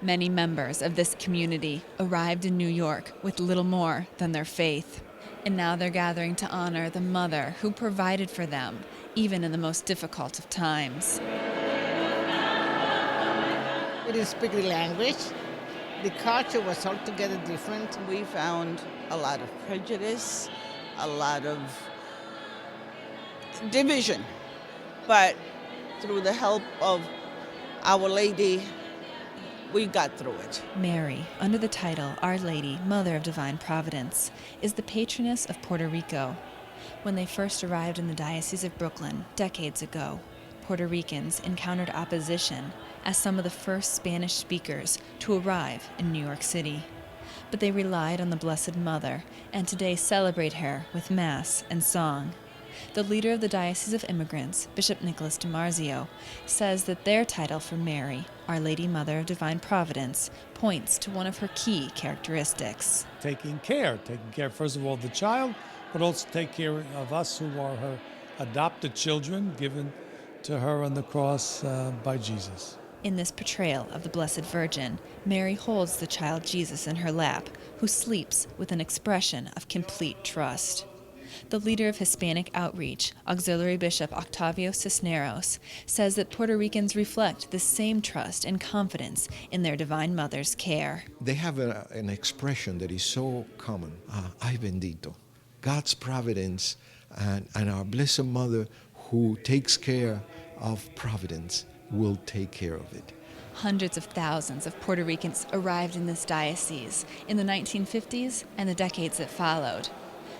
Many members of this community arrived in New York with little more than their faith. And now they're gathering to honor the mother who provided for them, even in the most difficult of times. We didn't speak the language. The culture was altogether different. We found a lot of prejudice, a lot of division. But through the help of Our Lady, we got through it. Mary, under the title Our Lady, Mother of Divine Providence, is the patroness of Puerto Rico. When they first arrived in the Diocese of Brooklyn decades ago, Puerto Ricans encountered opposition as some of the first Spanish speakers to arrive in New York City. But they relied on the Blessed Mother and today celebrate her with Mass and song. The leader of the Diocese of Immigrants, Bishop Nicholas DiMarzio, says that their title for Mary, Our Lady Mother of Divine Providence, points to one of her key characteristics. Taking care, first of all, of the child, but also take care of us who are her adopted children given to her on the cross by Jesus. In this portrayal of the Blessed Virgin, Mary holds the child Jesus in her lap, who sleeps with an expression of complete trust. The leader of Hispanic Outreach, Auxiliary Bishop Octavio Cisneros, says that Puerto Ricans reflect the same trust and confidence in their Divine Mother's care. They have an expression that is so common, ay bendito, God's providence and our Blessed Mother who takes care of providence will take care of it. Hundreds of thousands of Puerto Ricans arrived in this diocese in the 1950s and the decades that followed.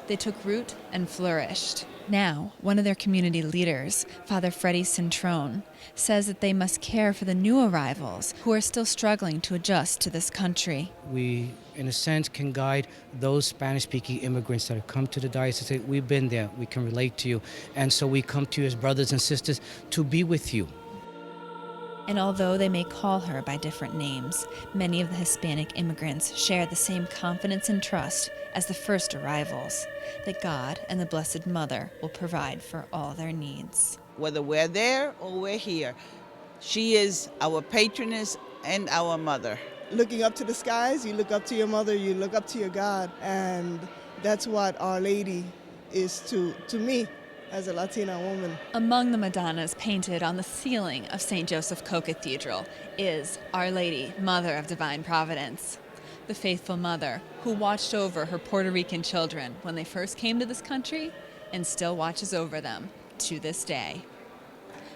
They took root and flourished. Now, one of their community leaders, Father Freddie Cintrone, says that they must care for the new arrivals who are still struggling to adjust to this country. We, in a sense, can guide those Spanish-speaking immigrants that have come to the diocese. Say, we've been there, we can relate to you. And so we come to you as brothers and sisters to be with you. And although they may call her by different names, many of the Hispanic immigrants share the same confidence and trust as the first arrivals, that God and the Blessed Mother will provide for all their needs. Whether we're there or we're here, she is our patroness and our mother. Looking up to the skies, you look up to your mother, you look up to your God, and that's what Our Lady is to me as a Latina woman. Among the Madonnas painted on the ceiling of St. Joseph Co-Cathedral is Our Lady, Mother of Divine Providence, the faithful mother who watched over her Puerto Rican children when they first came to this country and still watches over them to this day.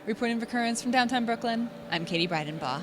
Reporting for Currents from downtown Brooklyn, I'm Katie Breidenbach.